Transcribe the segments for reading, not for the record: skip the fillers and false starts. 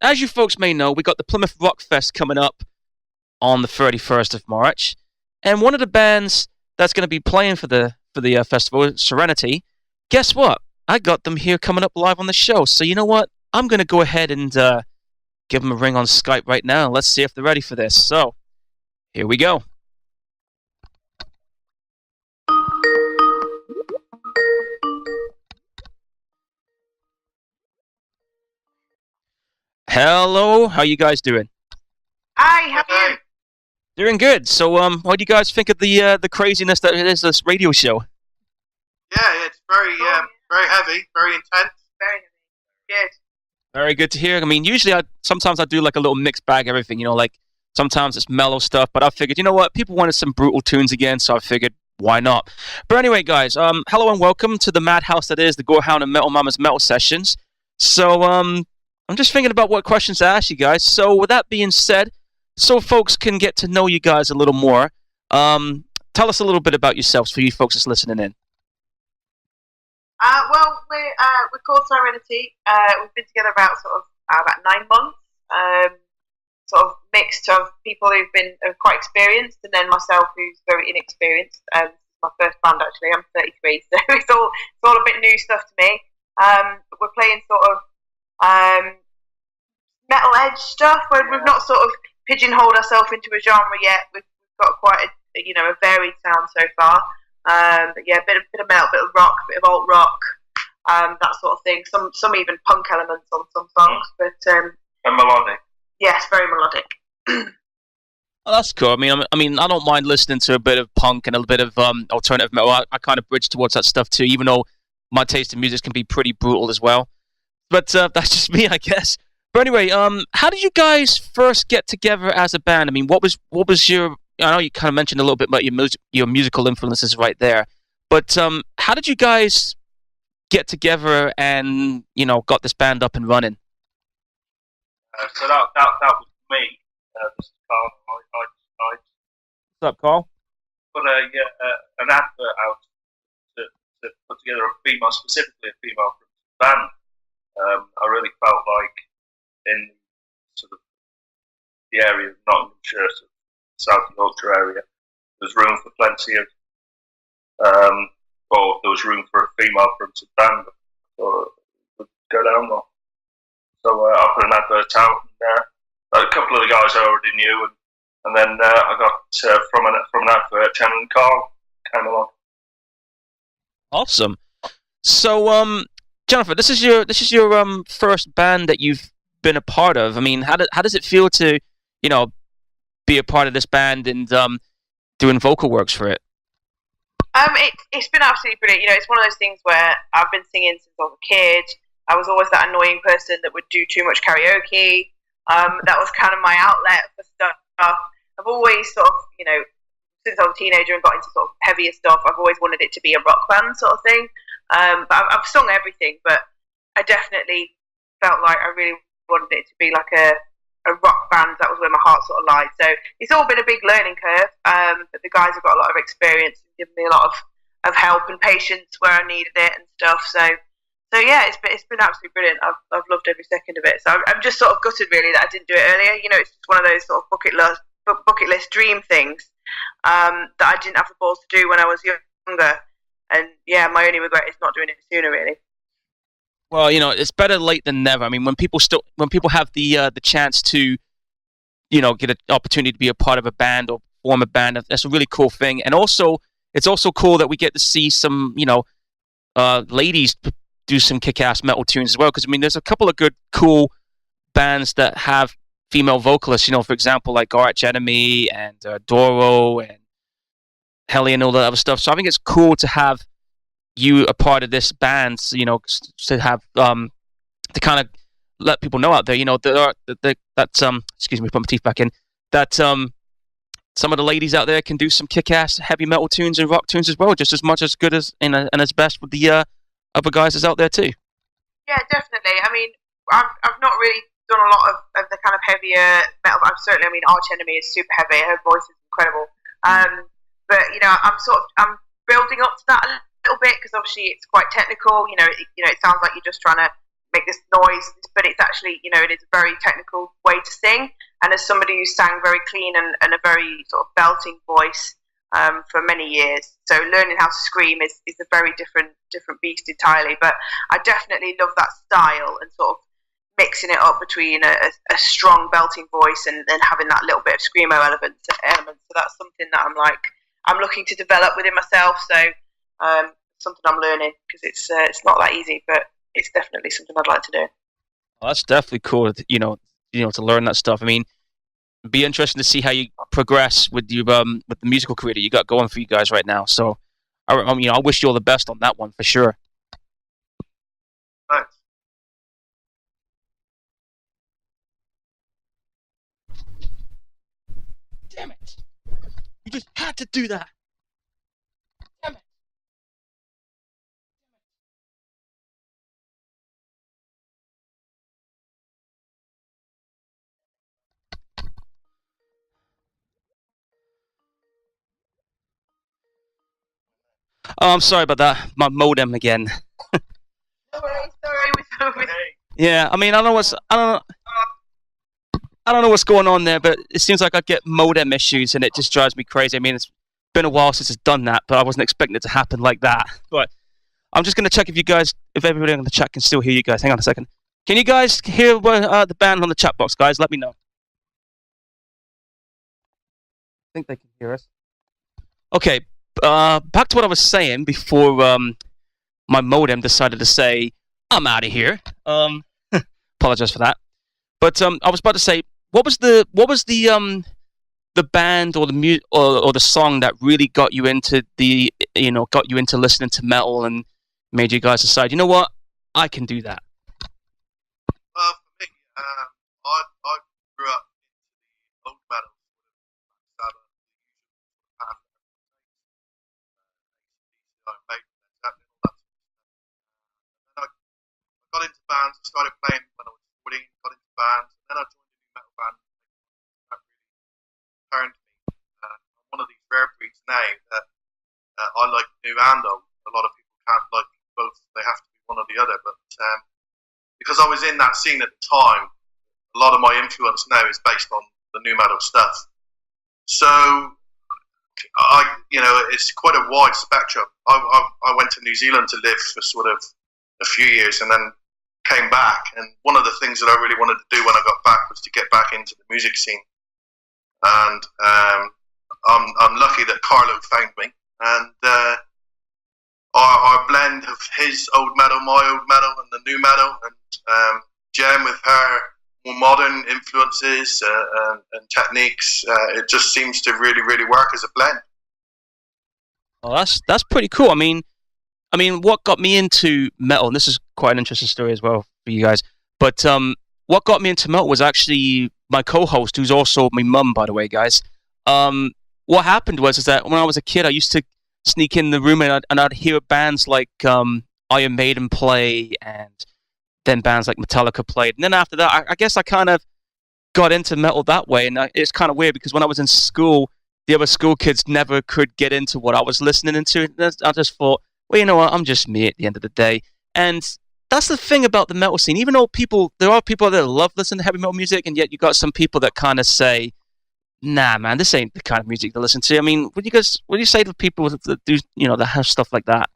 as you folks may know, we got the Plymouth Rock Fest coming up on the 31st of March, and one of the bands that's going to be playing for the festival, Sirenity, guess what? I got them here coming up live on the show. So you know what? I'm going to go ahead and give them a ring on Skype right now. Let's see if they're ready for this. So, here we go. Hello, how you guys doing? Hi, how are you? Doing good. So, what do you guys think of the craziness that is this radio show? Yeah, it's very heavy, very intense. Very good. Very good to hear. I mean, usually sometimes I do like a little mixed bag of everything, like sometimes it's mellow stuff, but I figured, you know what, people wanted some brutal tunes again, so I figured, why not? But anyway, guys, hello and welcome to the madhouse that is the Gorehound and Metal Mama's Metal Sessions. So, I'm just thinking about what questions to ask you guys. So, with that being said, so folks can get to know you guys a little more, tell us a little bit about yourselves for you folks that's listening in. Well, we're called Sirenity. We've been together about 9 months. Sort of mixed of people who've been quite experienced, and then myself, who's very inexperienced. My first band, actually. I'm 33, so it's all a bit new stuff to me. We're playing sort of metal edge stuff, where we've not sort of pigeonholed ourselves into a genre yet. We've got quite a varied sound so far. But yeah, a bit of metal, a bit of rock, a bit of alt rock, that sort of thing. Some even punk elements on some songs, but And melodic. yes, very melodic. Oh, that's cool. I mean, I don't mind listening to a bit of punk and a bit of alternative metal. I kind of bridge towards that stuff too, even though my taste in music can be pretty brutal as well. But that's just me, I guess. But anyway, how did you guys first get together as a band? I mean, what was your? I know you kind of mentioned a little bit about your musical influences right there, but how did you guys get together and got this band up and running? So that was me. This is Carl. I What's up, Carl? put an advert out to put together specifically a female band. I really felt like in sort of the area of Nottinghamshire, South Yorkshire area, there's room for plenty of, or there was room for a female fronted band, so it would go down well. So I put an advert out, and a couple of the guys I already knew, and then I got from an advert, Jen and Carl came along. Awesome. So, Jennifer, this is your first band that you've been a part of. I mean, how does it feel to, be a part of this band and doing vocal works for it? It's been absolutely brilliant. It's one of those things where I've been singing since I was a kid. I was always that annoying person that would do too much karaoke. That was kind of my outlet for stuff. I've always sort of, since I was a teenager and got into sort of heavier stuff, I've always wanted it to be a rock band sort of thing. But I've sung everything, but I definitely felt like I really wanted it to be like a rock band. That was where my heart sort of lied. So it's all been a big learning curve, but the guys have got a lot of experience and given me a lot of help and patience where I needed it and stuff. So yeah, it's been absolutely brilliant. I've loved every second of it. So I'm just sort of gutted really that I didn't do it earlier. It's just one of those sort of bucket list dream things that I didn't have the balls to do when I was younger. And yeah, my only regret is not doing it sooner, really. Well, it's better late than never. I mean, when people have the chance to, get an opportunity to be a part of a band or form a band, that's a really cool thing. And also, it's also cool that we get to see some, ladies do some kick-ass metal tunes as well. Because I mean, there's a couple of good, cool bands that have female vocalists. For example, like Arch Enemy and Doro and Helly and all that other stuff. So I think it's cool to have you a part of this band, to have to kind of let people know out there, excuse me, put my teeth back in, that some of the ladies out there can do some kick-ass heavy metal tunes and rock tunes as well, just as much as good as and as best with the other guys that's out there too. Yeah, definitely. I mean, I've not really done a lot of the kind of heavier metal. Arch Enemy is super heavy. Her voice is incredible. But I'm building up to that a little bit because obviously it's quite technical. It sounds like you're just trying to make this noise, but it's actually, it is a very technical way to sing. And as somebody who sang very clean and a very sort of belting voice for many years, so learning how to scream is a very different beast entirely. But I definitely love that style and sort of mixing it up between a strong belting voice and then having that little bit of screamo element. So that's something that I'm looking to develop within myself. So something I'm learning, because it's not that easy, but it's definitely something I'd like to do. Well, that's definitely cool. To learn that stuff. I mean, it'd be interesting to see how you progress with the musical career that you got going for you guys right now. So, I wish you all the best on that one for sure. Thanks. Damn it! You just had to do that. Damn it! Oh, I'm sorry about that. My modem again. Sorry. Yeah, I mean, I don't know what's going on there, but it seems like I get modem issues, and it just drives me crazy. I mean, it's been a while since it's done that, but I wasn't expecting it to happen like that. But I'm just gonna check if everybody on the chat can still hear you guys. Hang on a second. Can you guys hear the band on the chat box, guys? Let me know. I think they can hear us. Okay. Back to what I was saying before my modem decided to say I'm out of here. Apologize for that. But I was about to say, what was the band or the or the song that really got you into listening to metal and made you guys decide, you know what, I can do that? Well, for me, I grew up in old metal, I got into bands. I started playing when I was 14. Got into bands, and then I joined a new metal band. That really turned me. I'm one of these rare breeds now that I like new and old. A lot of people can't like both; they have to be one or the other. But because I was in that scene at the time, a lot of my influence now is based on the new metal stuff. So it's quite a wide spectrum. I went to New Zealand to live for sort of a few years, and then came back. And one of the things that I really wanted to do when I got back was to get back into the music scene. And I'm lucky that Carlo found me, and our blend of his old metal, my old metal, and the new metal, and Jem with her more modern influences and techniques, it just seems to really, really work as a blend. Well, that's pretty cool. I mean, what got me into metal, and this is quite an interesting story as well for you guys, but what got me into metal was actually my co-host, who's also my mum, by the way, guys. What happened was that when I was a kid, I used to sneak in the room and I'd hear bands like Iron Maiden play, and then bands like Metallica played. And then after that, I guess I kind of got into metal that way. And it's kind of weird because when I was in school, the other school kids never could get into what I was listening into. And I just thought, well, you know what, I'm just me at the end of the day. And that's the thing about the metal scene. Even though there are people that love listening to heavy metal music, and yet you got some people that kind of say, nah, man, this ain't the kind of music to listen to. I mean, what do you say to people that do, that have stuff like that?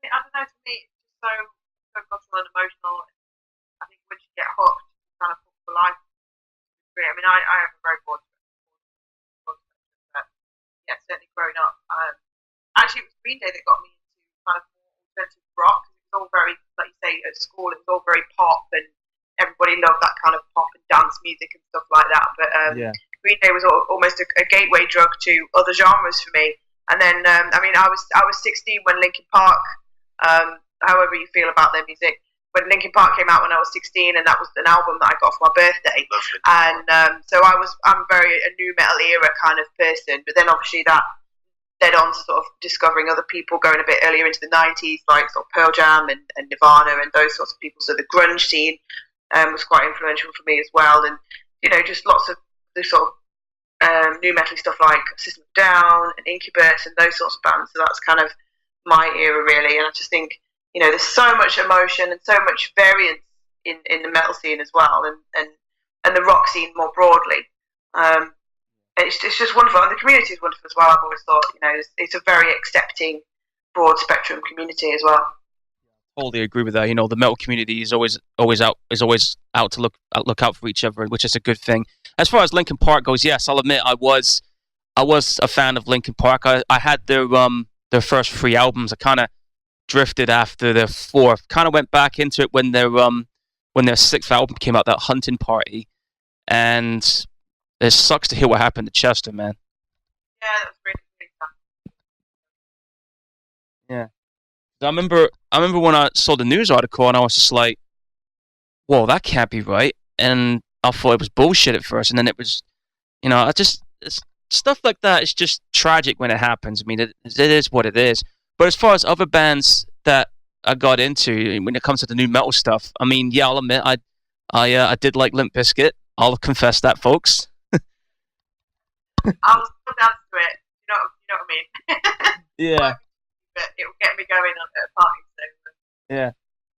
I don't know, for me, it's just so cultural and emotional. I think once you get hooked, you kind of hooked for life. I mean, I have a very broad spectrum, but yeah, certainly growing up. Actually, it was Green Day that got me into kind of more alternative rock. It was all very, like you say, at school, it was all very pop, and everybody loved that kind of pop and dance music and stuff like that. But Green Day was almost a gateway drug to other genres for me. And then, I was 16 when Linkin Park, however you feel about their music, when Linkin Park came out when I was 16, and that was an album that I got for my birthday. And so I'm very a new metal era kind of person. But then obviously that led on to sort of discovering other people going a bit earlier into the 90s, like sort of Pearl Jam and Nirvana and those sorts of people. So the grunge scene was quite influential for me as well. And, just lots of the sort of new metal stuff like System of a Down and Incubus and those sorts of bands. So that's kind of my era, really. And I just think there's so much emotion and so much variance in the metal scene as well, and the rock scene more broadly. It's just wonderful, and the community is wonderful as well. I've always thought, it's a very accepting, broad spectrum community as well. Totally agree with that. The metal community is always out to look out for each other, which is a good thing. As far as Linkin Park goes, yes, I'll admit I was a fan of Linkin Park. I had their first 3 albums. I kind of drifted after their 4th. Kind of went back into it when their 6th album came out, that Hunting Party, and it sucks to hear what happened to Chester, man. Yeah, that was really tough. Yeah. I remember when I saw the news article and I was just like, whoa, that can't be right. And I thought it was bullshit at first. And then it was, stuff like that is just tragic when it happens. I mean, it is what it is. But as far as other bands that I got into, when it comes to the new metal stuff, I mean, yeah, I'll admit, I did like Limp Bizkit. I'll confess that, folks. I'll still dance to it. You know what I mean? Yeah. But it will get me going at a party. So. Yeah.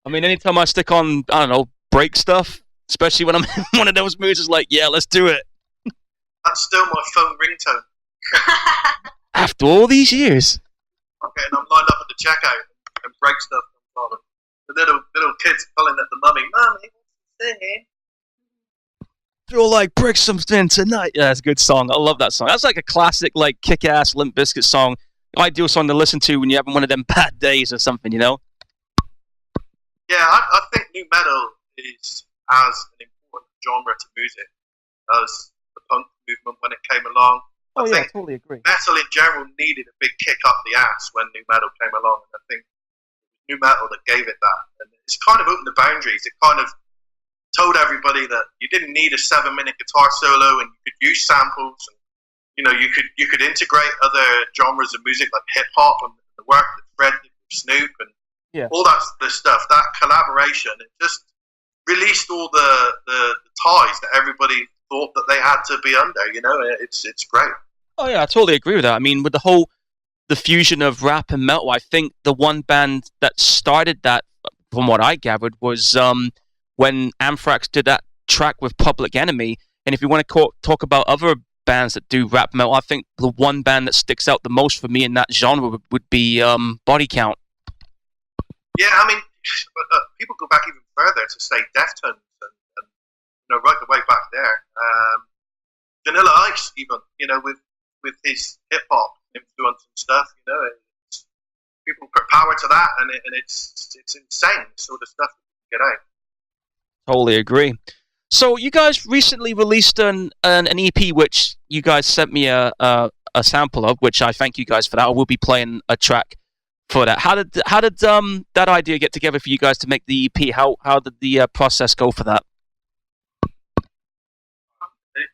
I mean, anytime I stick on, I don't know, break stuff, especially when I'm in one of those moods, it's like, yeah, let's do it. That's still my phone ringtone. After all these years. Okay, and I'm lined up at the checkout and break stuff comes on. The little kids pulling at the mummy, Mummy, what's singing? Feel like break something tonight. Yeah, it's a good song. I love that song. That's like a classic, like kick-ass Limp Bizkit song. Ideal song to listen to when you're having one of them bad days or something, Yeah, I think new metal is as an important genre to music as the punk movement when it came along. Oh, I think totally agree. metal in general needed a big kick up the ass when new metal came along, and I think new metal that gave it that. And it's kind of opened the boundaries. It kind of told everybody that you didn't need a 7-minute guitar solo, and you could use samples, and you could integrate other genres of music like hip hop and the work that Fred did with Snoop and all that the stuff. That collaboration, it just released all the ties that everybody thought that they had to be under. It's great. Oh yeah, I totally agree with that. I mean, with the fusion of rap and metal, I think the one band that started that, from what I gathered, was when Anthrax did that track with Public Enemy. And if you want to talk about other bands that do rap metal, I think the one band that sticks out the most for me in that genre would be Body Count. Yeah, I mean, people go back even further to say Deftones and right the way back there. Vanilla Ice, even, with his hip hop influence and stuff, people put power to that, and it's insane, the sort of stuff that you get out. Totally agree. So you guys recently released an EP, which you guys sent me a sample of, which I thank you guys for that. I will be playing a track for that. How did that idea get together for you guys to make the EP? How did the process go for that?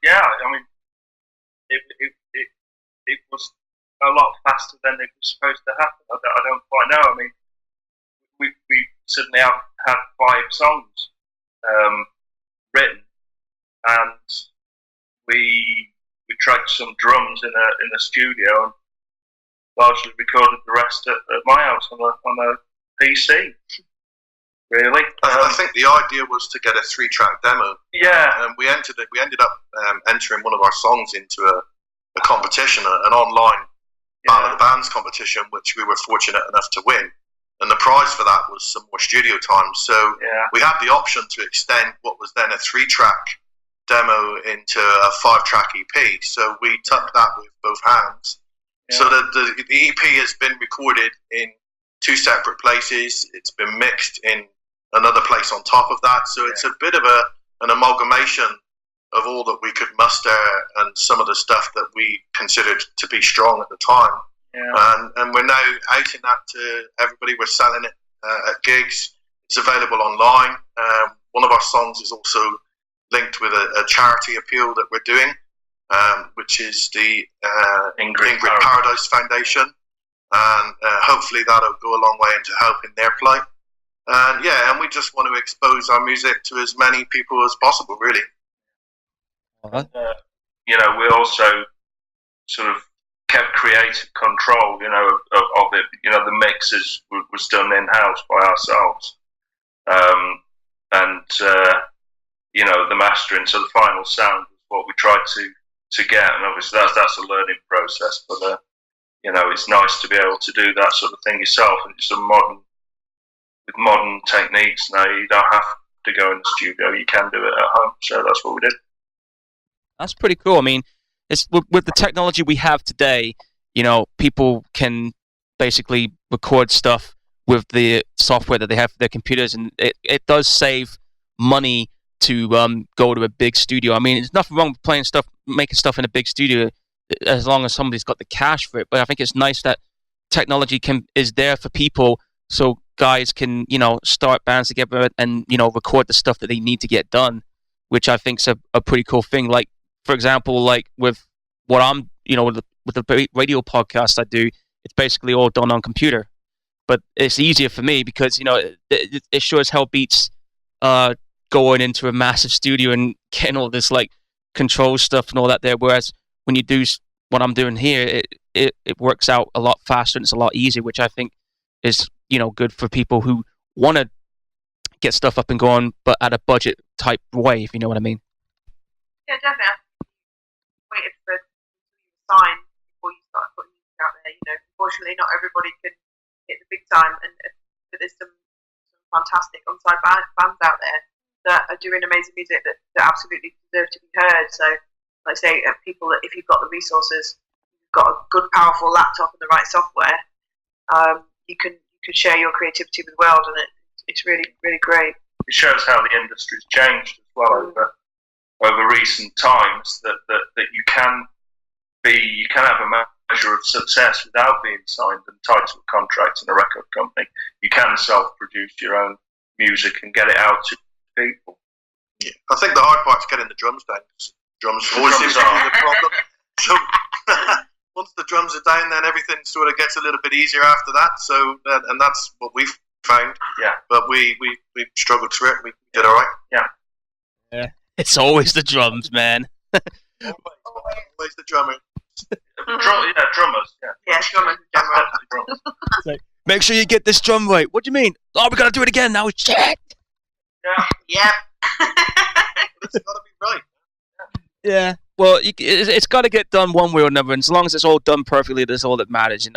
Yeah, I mean, it was a lot faster than it was supposed to happen. I don't quite know. I mean, we suddenly have had 5 songs written, and we tried some drums in a studio and largely recorded the rest at my house on a PC. Really, I think the idea was to get a 3-track demo. Yeah, and we ended up entering one of our songs into a competition, an online Battle of the Bands competition, which we were fortunate enough to win. And the prize for that was some more studio time. So we had the option to extend what was then a 3-track demo into a 5-track EP. So we took that with both hands. Yeah. So the EP has been recorded in 2 separate places. It's been mixed in another place on top of that. So it's a bit of an amalgamation of all that we could muster and some of the stuff that we considered to be strong at the time. Yeah. And we're now outing that to everybody. We're selling it at gigs. It's available online. One of our songs is also linked with a charity appeal that we're doing, which is the Ingrid Paradise Foundation. And hopefully that'll go a long way into helping their plight. And we just want to expose our music to as many people as possible, really. We also sort of kept creative control, of it. The mixes was done in-house by ourselves. And the mastering, so the final sound was what we tried to get, and obviously that's a learning process, but it's nice to be able to do that sort of thing yourself, and it's with modern techniques now, you don't have to go in the studio, you can do it at home, so that's what we did. That's pretty cool. I mean, it's with the technology we have today, people can basically record stuff with the software that they have for their computers, and it does save money to go to a big studio. I mean, there's nothing wrong with making stuff in a big studio as long as somebody's got the cash for it. But I think it's nice that technology is there for people, so guys can start bands together and record the stuff that they need to get done, which I think is a pretty cool thing. Like, for example, like with what I'm with the radio podcast I do, it's basically all done on computer. But it's easier for me because it sure as hell beats going into a massive studio and getting all this like control stuff and all that there. Whereas when you do what I'm doing here, it works out a lot faster and it's a lot easier, which I think is good for people who want to get stuff up and going, but at a budget type way, if you know what I mean. Yeah, definitely. I waited for you to sign before you start putting music out there. Unfortunately, not everybody can hit the big time, but there's some fantastic on-site bands out there that are doing amazing music that absolutely deserve to be heard. So, like I say, people that if you've got the resources, you've got a good, powerful laptop and the right software, you can share your creativity with the world, and it's really, really great. It shows how the industry's changed as well over recent times. That you can have a measure of success without being signed and tied to a contract in a record company. You can self-produce your own music and get it out to people. Yeah, I think the hard part's getting the drums down. Drums always seems to be the problem. So once the drums are down, then everything sort of gets a little bit easier after that. So and that's what we've found. Yeah. But we struggled through it. We did all right. Yeah. Yeah. It's always the drums, man. Always the drummer. Drummers. Yeah, drummers. It's like, make sure you get this drum right. What do you mean? Oh, we gotta do it again now. Shit. Yeah. Yep. It's gotta be right. Yeah. Well, it's got to get done one way or another, and as long as it's all done perfectly, that's all that matters,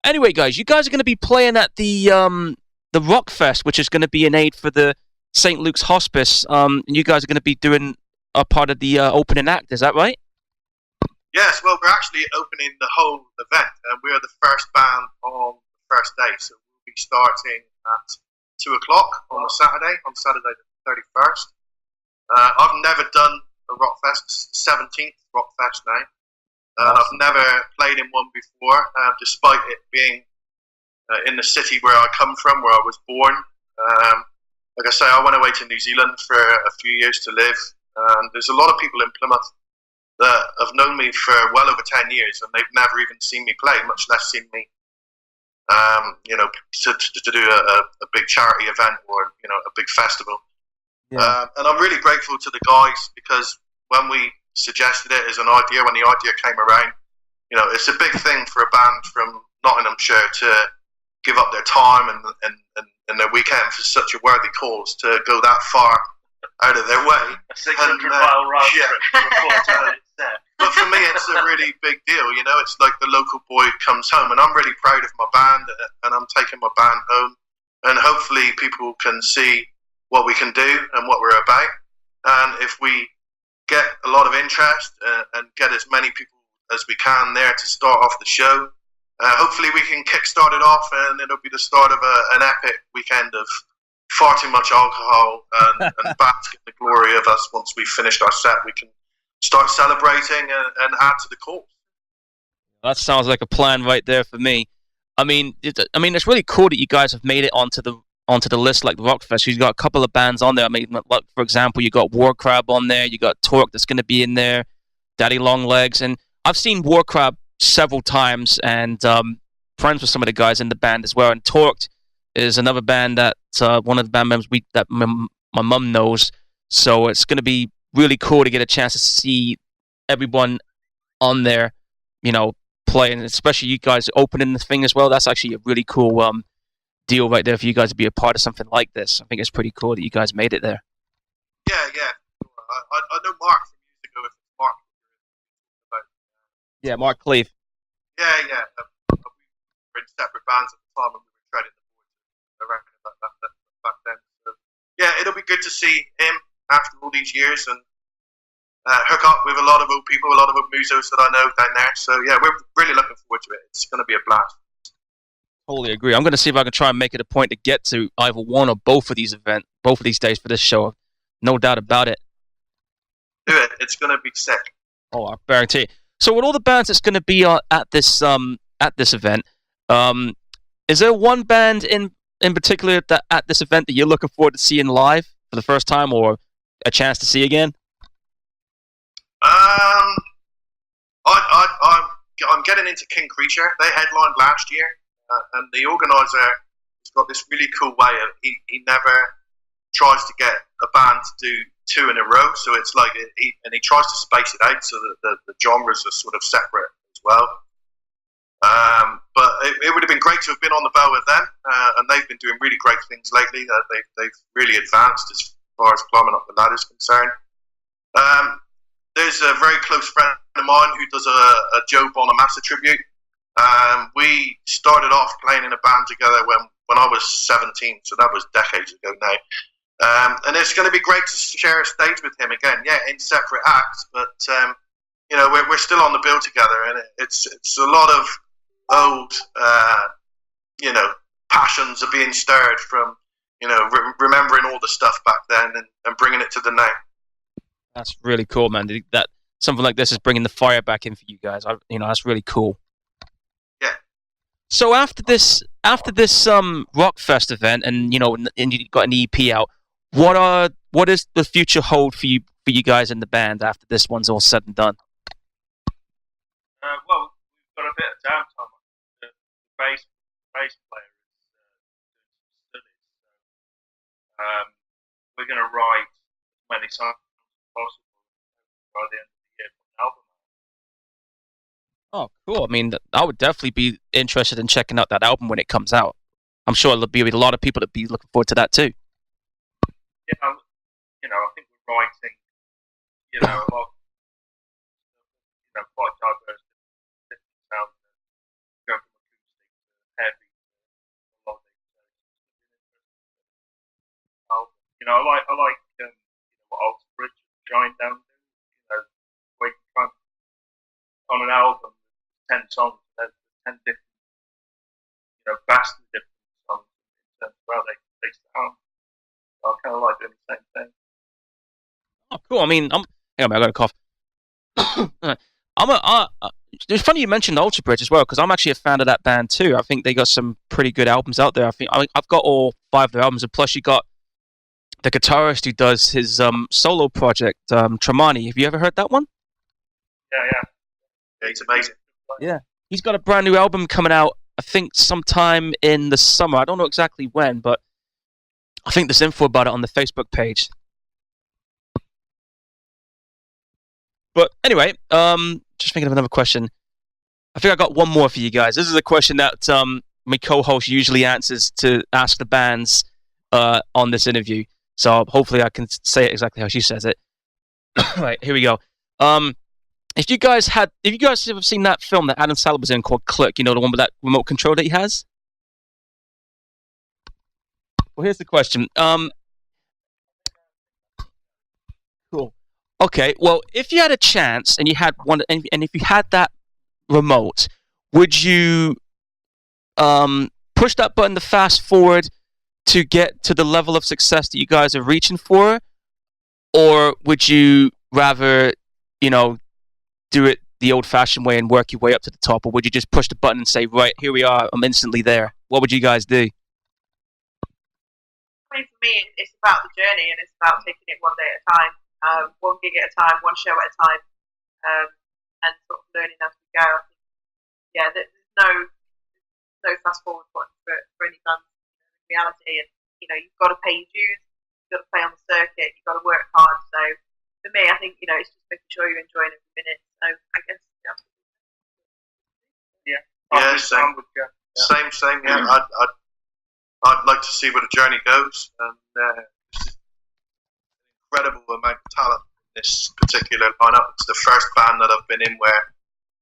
Anyway, guys, you guys are going to be playing at the Rock Fest, which is going to be an aid for the St. Luke's Hospice. And you guys are going to be doing a part of the opening act. Is that right? Yes. Well, we're actually opening the whole event, and we are the first band on the first day. So we'll be starting at 2:00 on Saturday the 31st. I've never done a Rock Fest, 17th Rock Fest now. Awesome. I've never played in one before, despite it being in the city where I come from, where I was born. Like I say, I went away to New Zealand for a few years to live, and there's a lot of people in Plymouth that have known me for well over 10 years, and they've never even seen me play, much less seen me, to do a big charity event or, a big festival. Yeah. And I'm really grateful to the guys, because when we suggested it as an idea, when the idea came around, it's a big thing for a band from Nottinghamshire to give up their time and their weekend for such a worthy cause, to go that far out of their way. A 600-mile round trip. But for me, it's a really big deal. It's like the local boy comes home, and I'm really proud of my band, and I'm taking my band home, and hopefully people can see what we can do and what we're about. And if we get a lot of interest and get as many people as we can there to start off the show, hopefully we can kickstart it off, and it'll be the start of an epic weekend of far too much alcohol and bask in the glory of us. Once we've finished our set, we can start celebrating and add to the cause. That sounds like a plan right there for me. I mean, it's really cool that you guys have made it onto the list, like the Rockfest. You've got a couple of bands on there. I mean, like, for example, you got War Crab on there. You got Torque that's going to be in there. Daddy Long Legs, and I've seen War Crab several times, and friends with some of the guys in the band as well. And Torque is another band that one of the band members that my mum knows. So it's going to be really cool to get a chance to see everyone on there, play, and especially you guys opening the thing as well. That's actually a really cool deal right there for you guys to be a part of something like this. I think it's pretty cool that you guys made it there. Yeah. I know Mark from years ago. If it's Mark. Yeah, Mark Cleve. Yeah. We were in separate bands at the time, and we were treading the boards around back then. So, yeah, it'll be good to see him after all these years and hook up with a lot of old people, a lot of old musos that I know down there. So, yeah, we're really looking forward to it. It's going to be a blast. Totally agree. I'm going to see if I can try and make it a point to get to either one or both of these events, both of these days for this show. No doubt about it. Do it. It's going to be sick. Oh, I guarantee. So with all the bands that's going to be at this event, is there one band in particular that at this event that you're looking forward to seeing live for the first time or a chance to see again? I'm getting into King Creature. They headlined last year, and the organizer has got this really cool way of he never tries to get a band to do two in a row. So it's like he tries to space it out so that the genres are sort of separate as well. But it would have been great to have been on the bill with them, and they've been doing really great things lately. They've really advanced as far as climbing up the ladder is concerned. There's a very close friend of mine who does a Joe Bonamassa tribute. We started off playing in a band together when I was 17, so that was decades ago now. And it's going to be great to share a stage with him again. Yeah, in separate acts, but we're still on the bill together, and it's a lot of old passions are being stirred from remembering all the stuff back then and bringing it to the now. That's really cool, man. That something like this is bringing the fire back in for you guys. That's really cool. Yeah. So after this Rockfest event, and you got an EP out, what is the future hold for you guys in the band after this one's all said and done? Well, we've got a bit of downtime. The bass player is doing some studies, so we're going to write as many songs as possible by the end of the year for an album. Oh, cool. I mean, I would definitely be interested in checking out that album when it comes out. I'm sure there'll be a lot of people that be looking forward to that too. Yeah, I think we're writing, a lot, quite diverse different sounds, go from acoustic to heavy to melodic. I like what Alter Bridge Giant down to. We kind of, on an album, 10 songs, there's 10 different, vastly different songs in terms of how they sound. I kind of like doing the same thing. Oh, cool. I mean, I got a cough. It's funny you mentioned Alter Bridge as well, because I'm actually a fan of that band too. I think they got some pretty good albums out there. I've got all 5 of their albums, and plus you got the guitarist who does his solo project, Tremonti. Have you ever heard that one? Yeah, It's amazing. Yeah, he's got a brand new album coming out, I think sometime in the summer. I don't know exactly when, but I think there's info about it on the Facebook page. But anyway, just thinking of another question. I think I got one more for you guys. This is a question that my co-host usually answers to ask the bands on this interview. So hopefully I can say it exactly how she says it. Right, here we go. If you guys have seen that film that Adam Sandler was in called Click, the one with that remote control that he has? Well, here's the question. Cool. Okay, well, if you had a chance and you had one, and if you had that remote, would you push that button to fast forward to get to the level of success that you guys are reaching for, or would you rather, do it the old-fashioned way and work your way up to the top, or would you just push the button and say, right, here we are, I'm instantly there? What would you guys do? For me, it's about the journey, and it's about taking it one day at a time, one gig at a time, one show at a time, and sort of learning as we go. I think, there's no fast forward button for any band in reality, and you've got to pay your dues, you've got to play on the circuit, you've got to work hard. So for me, I think it's just making sure you're enjoying every minute. So I guess Yeah, same. Same. Yeah, I'd like to see where the journey goes, and incredible amount of talent in this particular lineup. It's the first band that I've been in where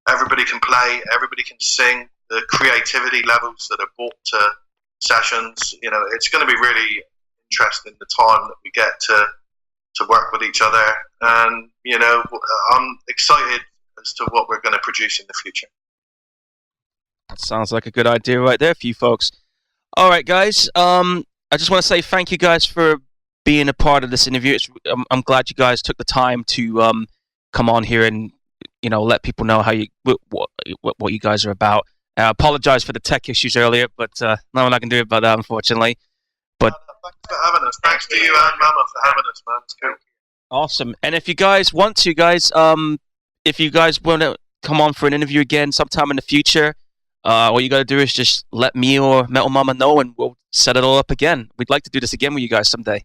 everybody can play, everybody can sing. The creativity levels that are brought to sessions, it's going to be really interesting the time that we get to work with each other, and I'm excited as to what we're going to produce in the future. That sounds like a good idea right there for you folks. All right, guys. I just want to say thank you guys for being a part of this interview. I'm glad you guys took the time to come on here and let people know how what you guys are about. I apologize for the tech issues earlier, but nothing I can do about that, unfortunately. But thanks for having us. Thanks to you and Mama for having us, man. It's cool. Awesome. And if you guys want to, if you guys want to come on for an interview again sometime in the future, all you got to do is just let me or Metal Mama know, and we'll set it all up again. We'd like to do this again with you guys someday.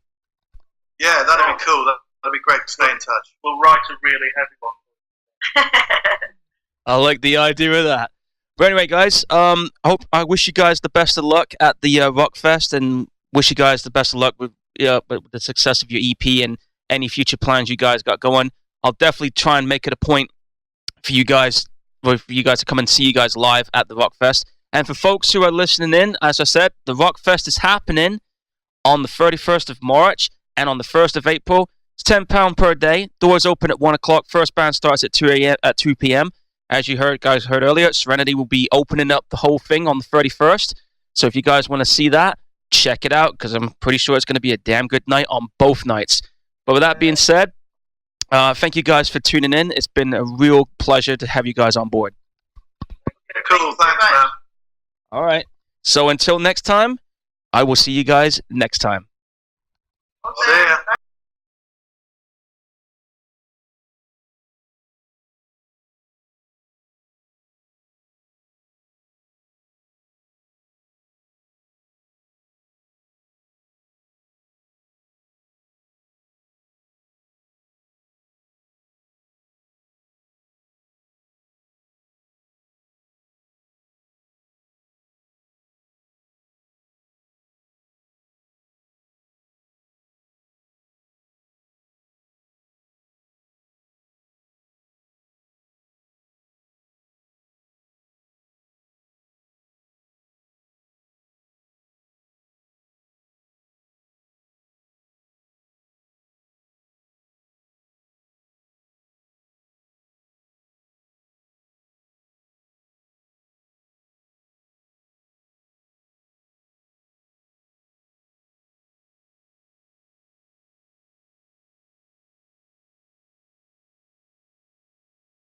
Yeah, that'd be cool. That'd be great to stay in touch. We'll write a really heavy one. I like the idea of that. But anyway, guys, I wish you guys the best of luck at the Rockfest, and wish you guys the best of luck with the success of your EP and any future plans you guys got going. I'll definitely try and make it a point for you guys to come and see you guys live at the Rockfest. And for folks who are listening in, as I said, the Rockfest is happening on the 31st of March and on the 1st of April. It's £10 per day. Doors open at 1 o'clock. First band starts at 2 p.m. As you guys heard earlier, Sirenity will be opening up the whole thing on the 31st. So if you guys want to see that, check it out, because I'm pretty sure it's going to be a damn good night on both nights. But with that being said, thank you guys for tuning in. It's been a real pleasure to have you guys on board. Cool, thanks, man. All right. So until next time, I will see you guys next time. See ya.